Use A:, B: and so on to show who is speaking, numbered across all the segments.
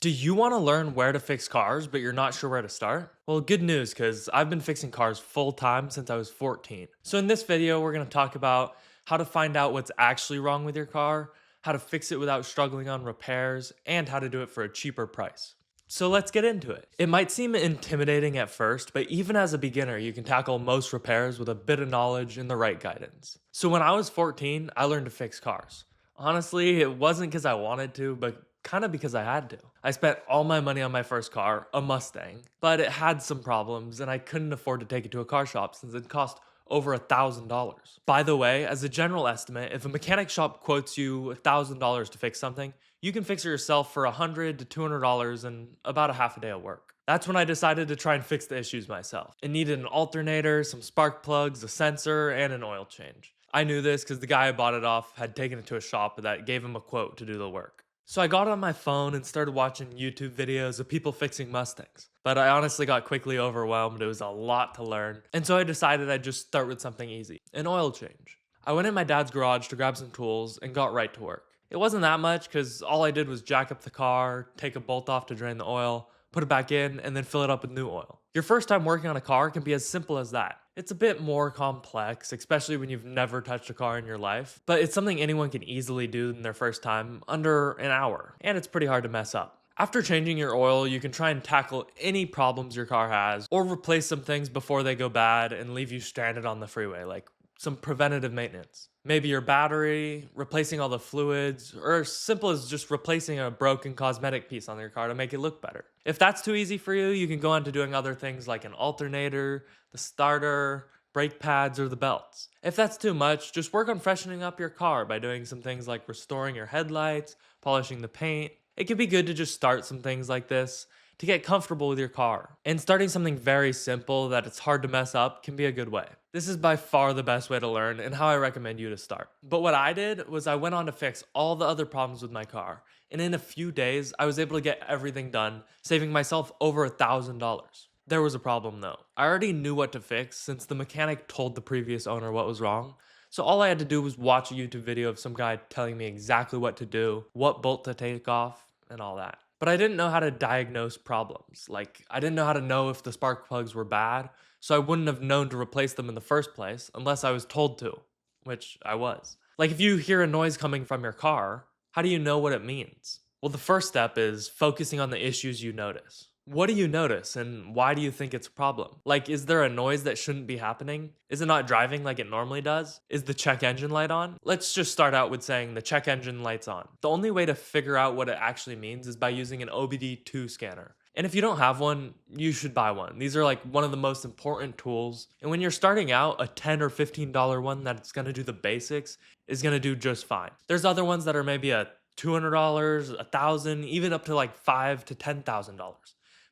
A: Do you want to learn where to fix cars, but you're not sure where to start? Well, good news, because I've been fixing cars full time since I was 14. So, in this video, we're going to talk about how to find out what's actually wrong with your car, how to fix it without struggling on repairs, and how to do it for a cheaper price. So, let's get into it. It might seem intimidating at first, but even as a beginner, you can tackle most repairs with a bit of knowledge and the right guidance. So, when I was 14, I learned to fix cars. Honestly, it wasn't because I wanted to, but kind of because I had to. I spent all my money on my first car, a Mustang, but it had some problems and I couldn't afford to take it to a car shop since it cost over $1,000. By the way, as a general estimate, if a mechanic shop quotes you $1,000 to fix something, you can fix it yourself for $100 to $200 in about a half a day of work. That's when I decided to try and fix the issues myself. It needed an alternator, some spark plugs, a sensor, and an oil change. I knew this because the guy I bought it off had taken it to a shop that gave him a quote to do the work. So I got on my phone and started watching YouTube videos of people fixing Mustangs. But I honestly got quickly overwhelmed. It was a lot to learn. And so I decided I'd just start with something easy, an oil change. I went in my dad's garage to grab some tools and got right to work. It wasn't that much because all I did was jack up the car, take a bolt off to drain the oil, put it back in, and then fill it up with new oil. Your first time working on a car can be as simple as that. It's a bit more complex, especially when you've never touched a car in your life, but it's something anyone can easily do in their first time under an hour, and it's pretty hard to mess up. After changing your oil, you can try and tackle any problems your car has, or replace some things before they go bad and leave you stranded on the freeway, like some preventative maintenance. Maybe your battery, replacing all the fluids, or as simple as just replacing a broken cosmetic piece on your car to make it look better. If that's too easy for you, you can go on to doing other things like an alternator, the starter, brake pads, or the belts. If that's too much, just work on freshening up your car by doing some things like restoring your headlights, polishing the paint. It can be good to just start some things like this to get comfortable with your car. And starting something very simple that it's hard to mess up can be a good way. This is by far the best way to learn and how I recommend you to start. But what I did was I went on to fix all the other problems with my car. And in a few days, I was able to get everything done, saving myself over $1,000. There was a problem though. I already knew what to fix since the mechanic told the previous owner what was wrong. So all I had to do was watch a YouTube video of some guy telling me exactly what to do, what bolt to take off, and all that. But I didn't know how to diagnose problems. Like, I didn't know how to know if the spark plugs were bad, so I wouldn't have known to replace them in the first place unless I was told to, which I was. Like, if you hear a noise coming from your car, how do you know what it means? Well, the first step is focusing on the issues you notice. What do you notice and why do you think it's a problem? Like, is there a noise that shouldn't be happening? Is it not driving like it normally does? Is the check engine light on? Let's just start out with saying the check engine light's on. The only way to figure out what it actually means is by using an OBD2 scanner. And if you don't have one, you should buy one. These are like one of the most important tools. And when you're starting out, a $10 or $15 one that's gonna do the basics is gonna do just fine. There's other ones that are maybe a $200, $1,000, even up to like $5,000 to $10,000.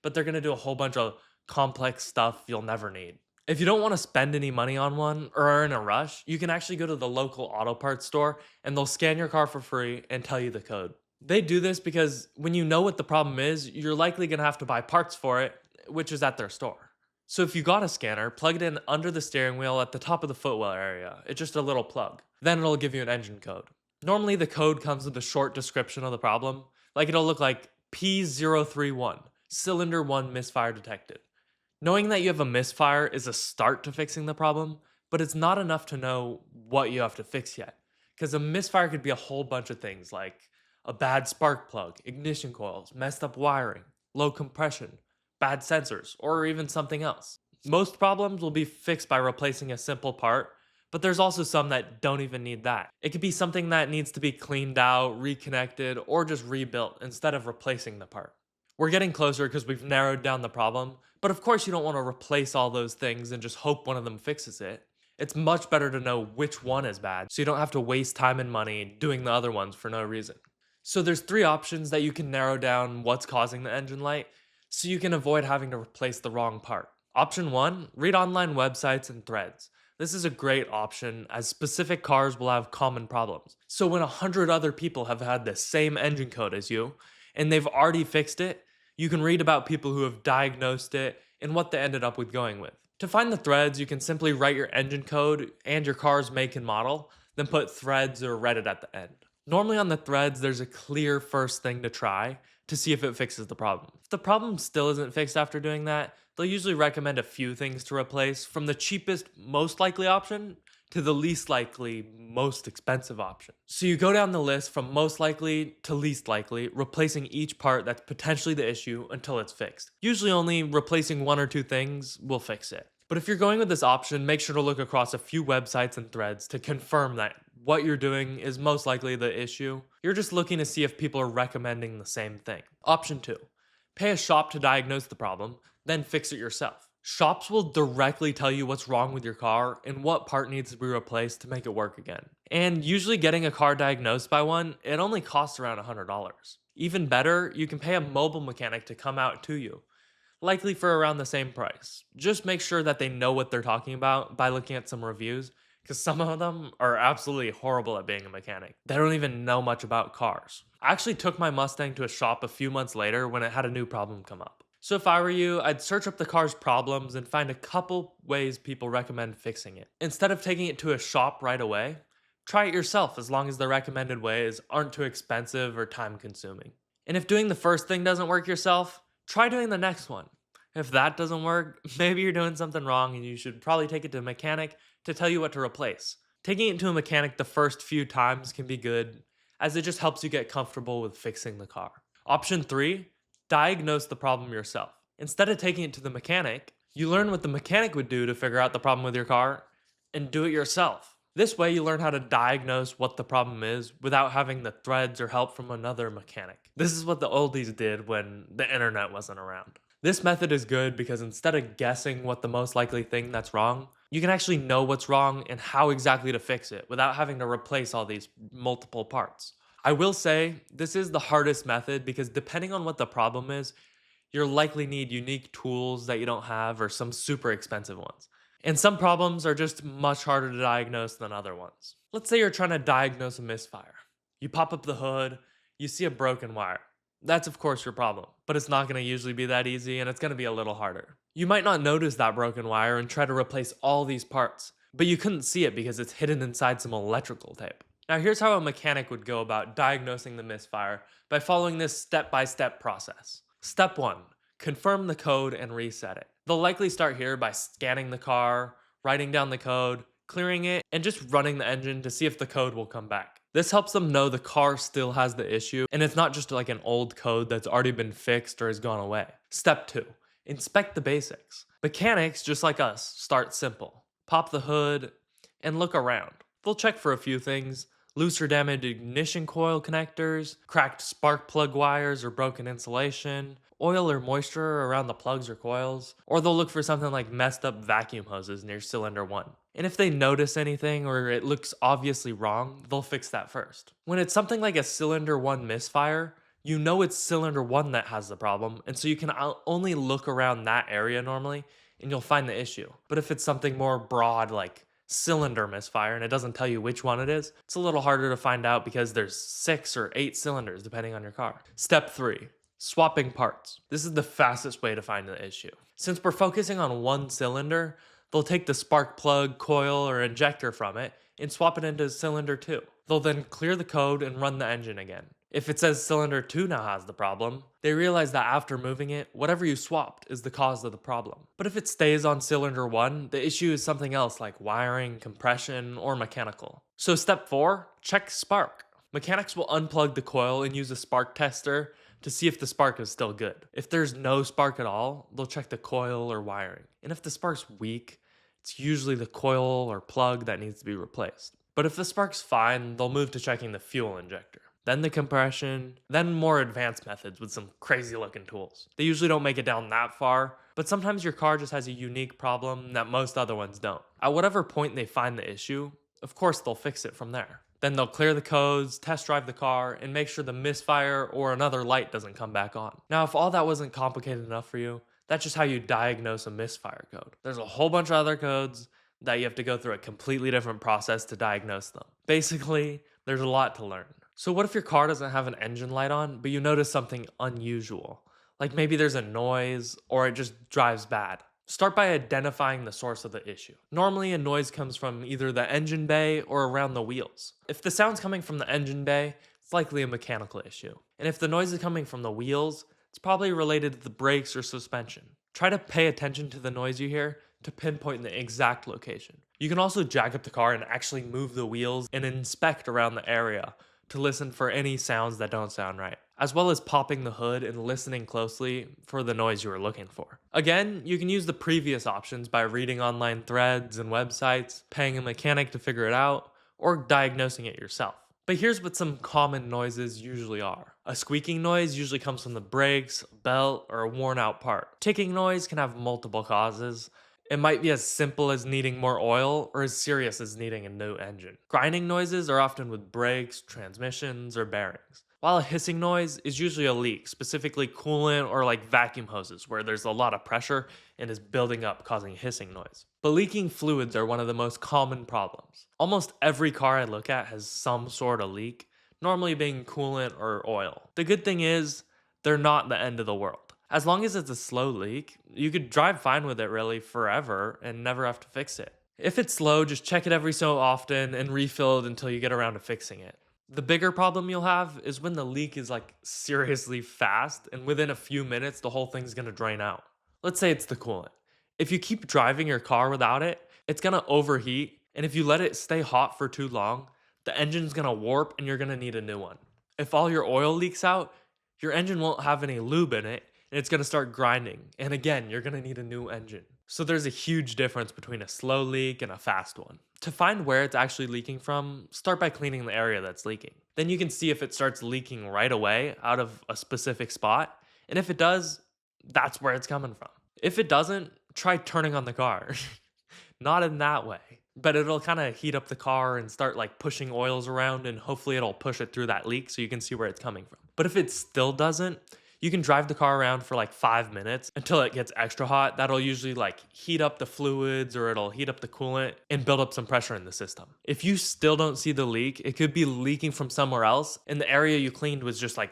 A: But they're gonna do a whole bunch of complex stuff you'll never need. If you don't want to spend any money on one or are in a rush, you can actually go to the local auto parts store and they'll scan your car for free and tell you the code. They do this because when you know what the problem is, you're likely gonna have to buy parts for it, which is at their store. So if you got a scanner, plug it in under the steering wheel at the top of the footwell area. It's just a little plug. Then it'll give you an engine code. Normally the code comes with a short description of the problem. Like it'll look like P031. Cylinder 1 misfire detected. Knowing that you have a misfire is a start to fixing the problem, but it's not enough to know what you have to fix yet. Because a misfire could be a whole bunch of things like a bad spark plug, ignition coils, messed up wiring, low compression, bad sensors, or even something else. Most problems will be fixed by replacing a simple part, but there's also some that don't even need that. It could be something that needs to be cleaned out, reconnected, or just rebuilt instead of replacing the part. We're getting closer because we've narrowed down the problem, but of course you don't want to replace all those things and just hope one of them fixes it. It's much better to know which one is bad so you don't have to waste time and money doing the other ones for no reason. So there's three options that you can narrow down what's causing the engine light so you can avoid having to replace the wrong part. Option 1, read online websites and threads. This is a great option as specific cars will have common problems. So when 100 other people have had the same engine code as you and they've already fixed it, you can read about people who have diagnosed it and what they ended up with going with. To find the threads, you can simply write your engine code and your car's make and model, then put threads or Reddit at the end. Normally on the threads, there's a clear first thing to try to see if it fixes the problem. If the problem still isn't fixed after doing that, they'll usually recommend a few things to replace, from the cheapest, most likely option to the least likely, most expensive option. So you go down the list from most likely to least likely, replacing each part that's potentially the issue until it's fixed. Usually only replacing one or two things will fix it. But if you're going with this option, make sure to look across a few websites and threads to confirm that what you're doing is most likely the issue. You're just looking to see if people are recommending the same thing. Option 2. Pay a shop to diagnose the problem, then fix it yourself. Shops will directly tell you what's wrong with your car and what part needs to be replaced to make it work again. And usually getting a car diagnosed by one, it only costs around $100. Even better, you can pay a mobile mechanic to come out to you, likely for around the same price. Just make sure that they know what they're talking about by looking at some reviews, because some of them are absolutely horrible at being a mechanic. They don't even know much about cars. I actually took my Mustang to a shop a few months later when it had a new problem come up. So if I were you, I'd search up the car's problems and find a couple ways people recommend fixing it. Instead of taking it to a shop right away, try it yourself as long as the recommended ways aren't too expensive or time consuming. And if doing the first thing doesn't work yourself, try doing the next one. If that doesn't work, maybe you're doing something wrong and you should probably take it to a mechanic to tell you what to replace. Taking it to a mechanic the first few times can be good, as it just helps you get comfortable with fixing the car. Option 3, diagnose the problem yourself. Instead of taking it to the mechanic, you learn what the mechanic would do to figure out the problem with your car and do it yourself. This way, you learn how to diagnose what the problem is without having the threads or help from another mechanic. This is what the oldies did when the internet wasn't around. This method is good because instead of guessing what the most likely thing that's wrong, you can actually know what's wrong and how exactly to fix it without having to replace all these multiple parts. I will say this is the hardest method because depending on what the problem is, you'll likely need unique tools that you don't have or some super expensive ones. And some problems are just much harder to diagnose than other ones. Let's say you're trying to diagnose a misfire. You pop up the hood, you see a broken wire. That's of course your problem, but it's not going to usually be that easy and it's going to be a little harder. You might not notice that broken wire and try to replace all these parts, but you couldn't see it because it's hidden inside some electrical tape. Now here's how a mechanic would go about diagnosing the misfire by following this step-by-step process. Step 1. Confirm the code and reset it. They'll likely start here by scanning the car, writing down the code, clearing it, and just running the engine to see if the code will come back. This helps them know the car still has the issue and it's not just like an old code that's already been fixed or has gone away. Step 2. Inspect the basics. Mechanics, just like us, start simple. Pop the hood and look around. They'll check for a few things: loose or damaged ignition coil connectors, cracked spark plug wires or broken insulation, oil or moisture around the plugs or coils, or they'll look for something like messed up vacuum hoses near cylinder 1. And if they notice anything or it looks obviously wrong, they'll fix that first. When it's something like a cylinder 1 misfire, you know it's cylinder 1 that has the problem, and so you can only look around that area normally and you'll find the issue. But if it's something more broad like cylinder misfire and it doesn't tell you which one it is, it's a little harder to find out because there's 6 or 8 cylinders depending on your car. Step 3. Swapping parts. This is the fastest way to find the issue. Since we're focusing on one cylinder, they'll take the spark plug, coil, or injector from it and swap it into cylinder 2. They'll then clear the code and run the engine again. If it says cylinder 2 now has the problem, they realize that after moving it, whatever you swapped is the cause of the problem. But if it stays on cylinder 1, the issue is something else like wiring, compression, or mechanical. So step 4, check spark. Mechanics will unplug the coil and use a spark tester to see if the spark is still good. If there's no spark at all, they'll check the coil or wiring. And if the spark's weak, it's usually the coil or plug that needs to be replaced. But if the spark's fine, they'll move to checking the fuel injector, then the compression, then more advanced methods with some crazy looking tools. They usually don't make it down that far, but sometimes your car just has a unique problem that most other ones don't. At whatever point they find the issue, of course they'll fix it from there. Then they'll clear the codes, test drive the car, and make sure the misfire or another light doesn't come back on. Now, if all that wasn't complicated enough for you, that's just how you diagnose a misfire code. There's a whole bunch of other codes that you have to go through a completely different process to diagnose them. Basically, there's a lot to learn. So what if your car doesn't have an engine light on, but you notice something unusual? Like maybe there's a noise or it just drives bad. Start by identifying the source of the issue. Normally, a noise comes from either the engine bay or around the wheels. If the sound's coming from the engine bay, it's likely a mechanical issue. And if the noise is coming from the wheels, it's probably related to the brakes or suspension. Try to pay attention to the noise you hear to pinpoint the exact location. You can also jack up the car and actually move the wheels and inspect around the area to listen for any sounds that don't sound right, as well as popping the hood and listening closely for the noise you were looking for. Again, you can use the previous options by reading online threads and websites, paying a mechanic to figure it out, or diagnosing it yourself. But here's what some common noises usually are. A squeaking noise usually comes from the brakes, belt, or a worn out part. Ticking noise can have multiple causes. It might be as simple as needing more oil or as serious as needing a new engine. Grinding noises are often with brakes, transmissions, or bearings. While a hissing noise is usually a leak, specifically coolant or like vacuum hoses where there's a lot of pressure and is building up causing hissing noise. But leaking fluids are one of the most common problems. Almost every car I look at has some sort of leak, normally being coolant or oil. The good thing is, they're not the end of the world. As long as it's a slow leak, you could drive fine with it really forever and never have to fix it. If it's slow, just check it every so often and refill it until you get around to fixing it. The bigger problem you'll have is when the leak is like seriously fast and within a few minutes the whole thing's gonna drain out. Let's say it's the coolant. If you keep driving your car without it, it's gonna overheat, and if you let it stay hot for too long, the engine's gonna warp and you're gonna need a new one. If all your oil leaks out, your engine won't have any lube in it and it's gonna start grinding. And again, you're gonna need a new engine. So there's a huge difference between a slow leak and a fast one. To find where it's actually leaking from, start by cleaning the area that's leaking. Then you can see if it starts leaking right away out of a specific spot. And if it does, that's where it's coming from. If it doesn't, try turning on the car. Not in that way, but it'll kind of heat up the car and start like pushing oils around, and hopefully it'll push it through that leak so you can see where it's coming from. But if it still doesn't, you can drive the car around for like 5 minutes until it gets extra hot. That'll usually like heat up the fluids or it'll heat up the coolant and build up some pressure in the system. If you still don't see the leak, it could be leaking from somewhere else and the area you cleaned was just like,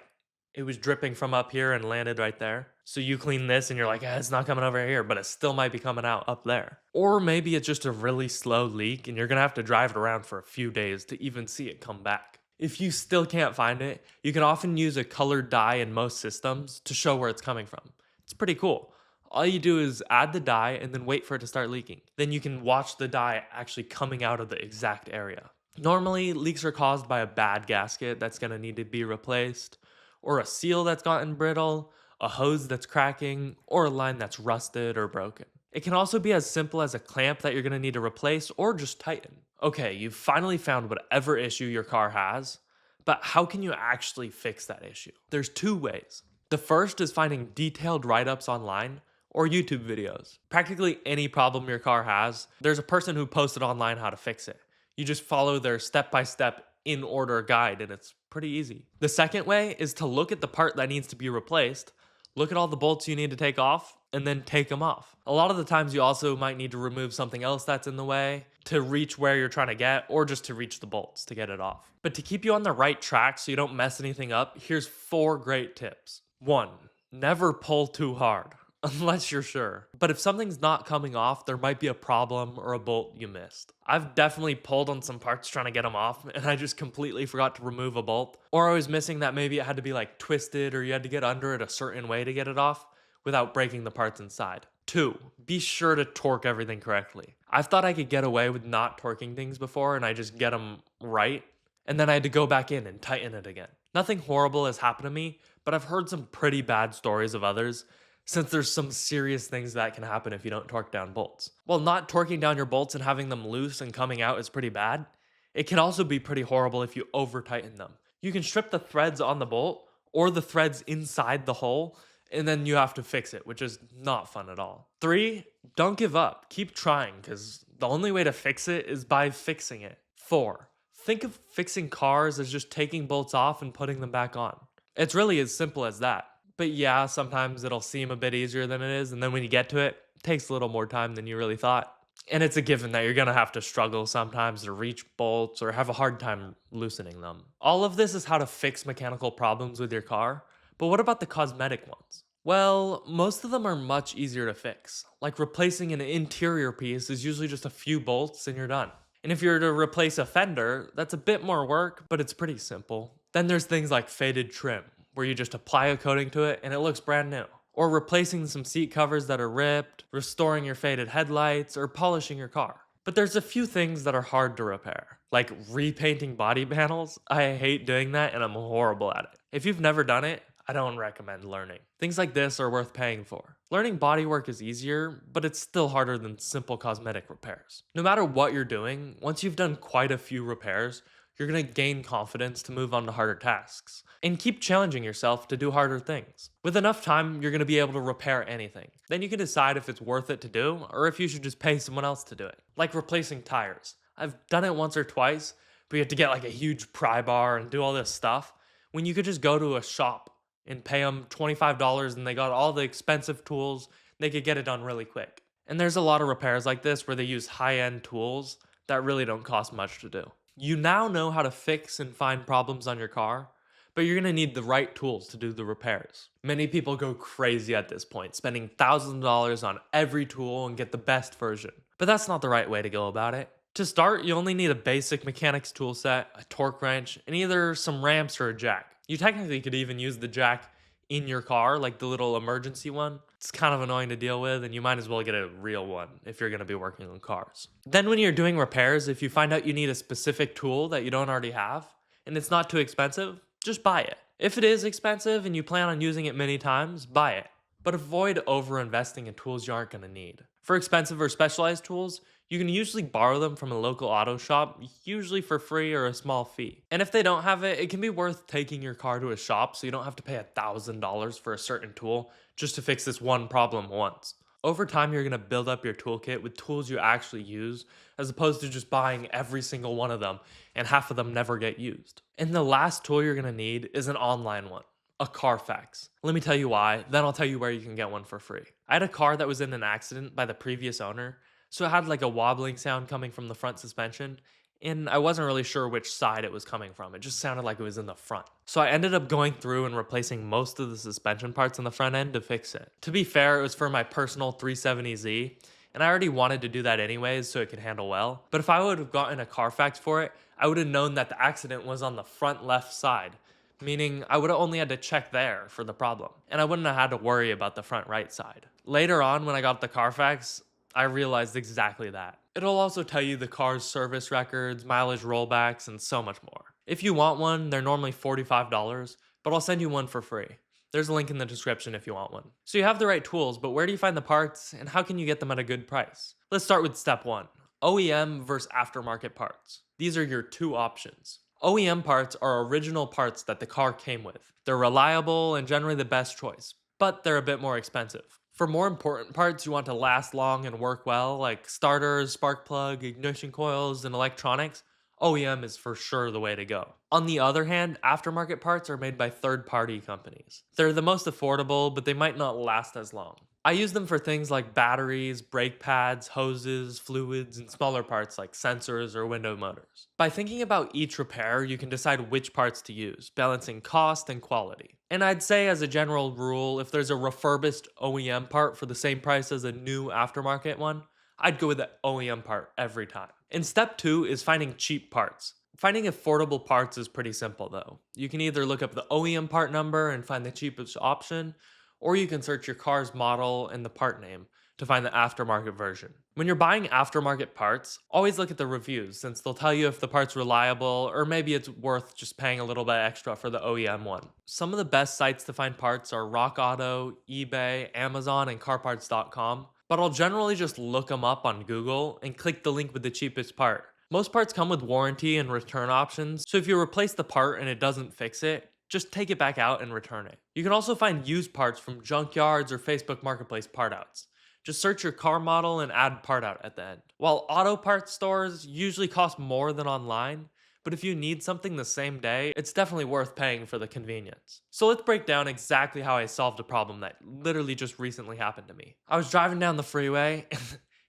A: it was dripping from up here and landed right there. So you clean this and you're like, it's not coming over here, but it still might be coming out up there. Or maybe it's just a really slow leak and you're gonna have to drive it around for a few days to even see it come back. If you still can't find it, you can often use a colored dye in most systems to show where it's coming from. It's pretty cool. All you do is add the dye and then wait for it to start leaking. Then you can watch the dye actually coming out of the exact area. Normally, leaks are caused by a bad gasket that's gonna need to be replaced, or a seal that's gotten brittle, a hose that's cracking, or a line that's rusted or broken. It can also be as simple as a clamp that you're gonna need to replace or just tighten. Okay, you've finally found whatever issue your car has, but how can you actually fix that issue? There's two ways. The first is finding detailed write-ups online or YouTube videos. Practically any problem your car has, there's a person who posted online how to fix it. You just follow their step-by-step in order guide and it's pretty easy. The second way is to look at the part that needs to be replaced, look at all the bolts you need to take off, and then take them off. A lot of the times you also might need to remove something else that's in the way to reach where you're trying to get, or just to reach the bolts to get it off. But to keep you on the right track so you don't mess anything up, here's 4 great tips. 1, never pull too hard, unless you're sure. But if something's not coming off, there might be a problem or a bolt you missed. I've definitely pulled on some parts trying to get them off, and I just completely forgot to remove a bolt. Or I was missing that maybe it had to be like twisted, or you had to get under it a certain way to get it off without breaking the parts inside. 2, be sure to torque everything correctly. I've thought I could get away with not torquing things before and I just get them right, and then I had to go back in and tighten it again. Nothing horrible has happened to me, but I've heard some pretty bad stories of others, since there's some serious things that can happen if you don't torque down bolts. While not torquing down your bolts and having them loose and coming out is pretty bad, it can also be pretty horrible if you over tighten them. You can strip the threads on the bolt or the threads inside the hole, and then you have to fix it, which is not fun at all. 3, don't give up. Keep trying, because the only way to fix it is by fixing it. 4, think of fixing cars as just taking bolts off and putting them back on. It's really as simple as that. But yeah, sometimes it'll seem a bit easier than it is, and then when you get to it, it takes a little more time than you really thought. And it's a given that you're gonna have to struggle sometimes to reach bolts or have a hard time loosening them. All of this is how to fix mechanical problems with your car, but what about the cosmetic ones? Well, most of them are much easier to fix. Like replacing an interior piece is usually just a few bolts and you're done. And if you're to replace a fender, that's a bit more work, but it's pretty simple. Then there's things like faded trim, where you just apply a coating to it and it looks brand new. Or replacing some seat covers that are ripped, restoring your faded headlights, or polishing your car. But there's a few things that are hard to repair, like repainting body panels. I hate doing that and I'm horrible at it. If you've never done it, I don't recommend learning. Things like this are worth paying for. Learning bodywork is easier, but it's still harder than simple cosmetic repairs. No matter what you're doing, once you've done quite a few repairs, you're gonna gain confidence to move on to harder tasks. And keep challenging yourself to do harder things. With enough time, you're gonna be able to repair anything. Then you can decide if it's worth it to do, or if you should just pay someone else to do it. Like replacing tires. I've done it once or twice, but you have to get like a huge pry bar and do all this stuff, when you could just go to a shop and pay them $25 and they got all the expensive tools, they could get it done really quick. And there's a lot of repairs like this where they use high-end tools that really don't cost much to do. You now know how to fix and find problems on your car, but you're gonna need the right tools to do the repairs. Many people go crazy at this point, spending thousands of dollars on every tool and get the best version. But that's not the right way to go about it. To start, you only need a basic mechanics tool set, a torque wrench, and either some ramps or a jack. You technically could even use the jack in your car, like the little emergency one. It's kind of annoying to deal with, and you might as well get a real one if you're going to be working on cars. Then when you're doing repairs, if you find out you need a specific tool that you don't already have, and it's not too expensive, just buy it. If it is expensive and you plan on using it many times, buy it. But avoid over-investing in tools you aren't going to need. For expensive or specialized tools, you can usually borrow them from a local auto shop, usually for free or a small fee. And if they don't have it, it can be worth taking your car to a shop so you don't have to pay $1,000 for a certain tool just to fix this one problem once. Over time, you're gonna build up your toolkit with tools you actually use, as opposed to just buying every single one of them, and half of them never get used. And the last tool you're gonna need is an online one. A Carfax. Let me tell you why, then I'll tell you where you can get one for free. I had a car that was in an accident by the previous owner, so it had like a wobbling sound coming from the front suspension, and I wasn't really sure which side it was coming from. It just sounded like it was in the front. So I ended up going through and replacing most of the suspension parts on the front end to fix it. To be fair, it was for my personal 370Z, and I already wanted to do that anyways so it could handle well. But if I would have gotten a Carfax for it, I would have known that the accident was on the front left side, meaning I would have only had to check there for the problem, and I wouldn't have had to worry about the front right side. Later on, when I got the Carfax, I realized exactly that. It'll also tell you the car's service records, mileage rollbacks, and so much more. If you want one, they're normally $45, but I'll send you one for free. There's a link in the description if you want one. So you have the right tools, but where do you find the parts, and how can you get them at a good price? Let's start with step 1, OEM versus aftermarket parts. These are your two options. OEM parts are original parts that the car came with. They're reliable and generally the best choice, but they're a bit more expensive. For more important parts you want to last long and work well, like starters, spark plug, ignition coils, and electronics, OEM is for sure the way to go. On the other hand, aftermarket parts are made by third-party companies. They're the most affordable, but they might not last as long. I use them for things like batteries, brake pads, hoses, fluids, and smaller parts like sensors or window motors. By thinking about each repair, you can decide which parts to use, balancing cost and quality. And I'd say as a general rule, if there's a refurbished OEM part for the same price as a new aftermarket one, I'd go with the OEM part every time. And step 2 is finding cheap parts. Finding affordable parts is pretty simple though. You can either look up the OEM part number and find the cheapest option, or you can search your car's model and the part name to find the aftermarket version. When you're buying aftermarket parts, always look at the reviews since they'll tell you if the part's reliable or maybe it's worth just paying a little bit extra for the OEM one. Some of the best sites to find parts are Rock Auto, eBay, Amazon, and carparts.com, but I'll generally just look them up on Google and click the link with the cheapest part. Most parts come with warranty and return options, so if you replace the part and it doesn't fix it, just take it back out and return it. You can also find used parts from junkyards or Facebook Marketplace part outs. Just search your car model and add part out at the end. While auto parts stores usually cost more than online, but if you need something the same day, it's definitely worth paying for the convenience. So let's break down exactly how I solved a problem that literally just recently happened to me. I was driving down the freeway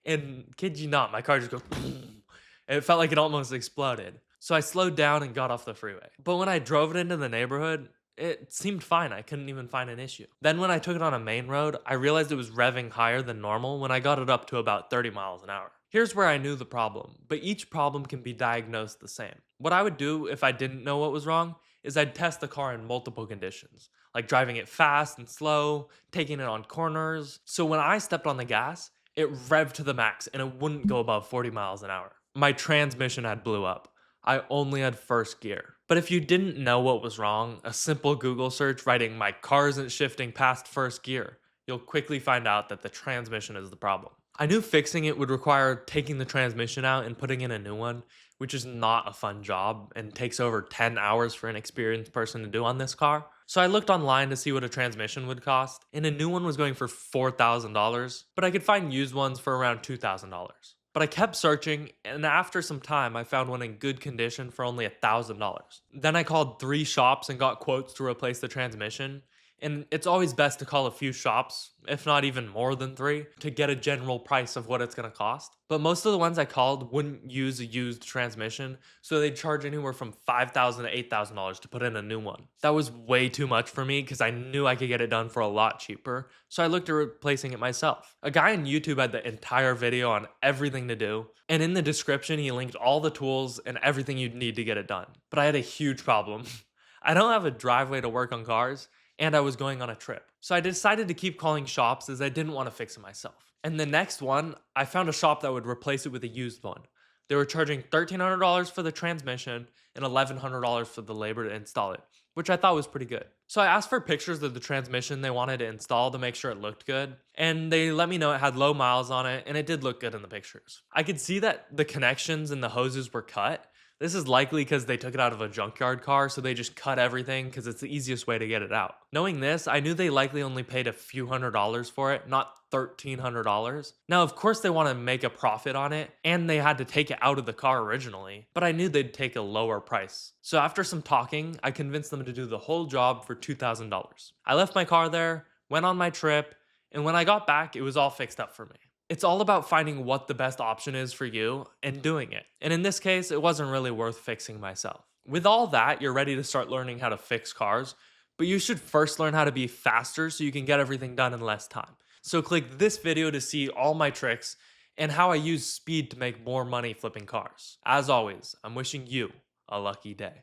A: and kid you not, my car just goes it felt like it almost exploded. So I slowed down and got off the freeway. But when I drove it into the neighborhood, it seemed fine. I couldn't even find an issue. Then when I took it on a main road, I realized it was revving higher than normal when I got it up to about 30 miles an hour. Here's where I knew the problem, but each problem can be diagnosed the same. What I would do if I didn't know what was wrong is I'd test the car in multiple conditions, like driving it fast and slow, taking it on corners. So when I stepped on the gas, it revved to the max and it wouldn't go above 40 miles an hour. My transmission had blew up. I only had first gear. But if you didn't know what was wrong, a simple Google search writing "my car isn't shifting past first gear," you'll quickly find out that the transmission is the problem. I knew fixing it would require taking the transmission out and putting in a new one, which is not a fun job and takes over 10 hours for an experienced person to do on this car. So I looked online to see what a transmission would cost, and a new one was going for $4,000, but I could find used ones for around $2,000. But I kept searching, and after some time, I found one in good condition for only $1,000. Then I called 3 shops and got quotes to replace the transmission. And it's always best to call a few shops, if not even more than 3, to get a general price of what it's going to cost. But most of the ones I called wouldn't use a used transmission, so they'd charge anywhere from $5,000 to $8,000 to put in a new one. That was way too much for me because I knew I could get it done for a lot cheaper, so I looked at replacing it myself. A guy on YouTube had the entire video on everything to do, and in the description he linked all the tools and everything you'd need to get it done. But I had a huge problem. I don't have a driveway to work on cars, and I was going on a trip. So I decided to keep calling shops as I didn't want to fix it myself. And the next one, I found a shop that would replace it with a used one. They were charging $1,300 for the transmission and $1,100 for the labor to install it, which I thought was pretty good. So I asked for pictures of the transmission they wanted to install to make sure it looked good, and they let me know it had low miles on it, and it did look good in the pictures. I could see that the connections and the hoses were cut. This is likely because they took it out of a junkyard car, so they just cut everything because it's the easiest way to get it out. Knowing this, I knew they likely only paid a few $100s for it, not $1,300. Now, of course, they want to make a profit on it, and they had to take it out of the car originally, but I knew they'd take a lower price. So after some talking, I convinced them to do the whole job for $2,000. I left my car there, went on my trip, and when I got back, it was all fixed up for me. It's all about finding what the best option is for you and doing it. And in this case, it wasn't really worth fixing myself. With all that, you're ready to start learning how to fix cars, but you should first learn how to be faster so you can get everything done in less time. So click this video to see all my tricks and how I use speed to make more money flipping cars. As always, I'm wishing you a lucky day.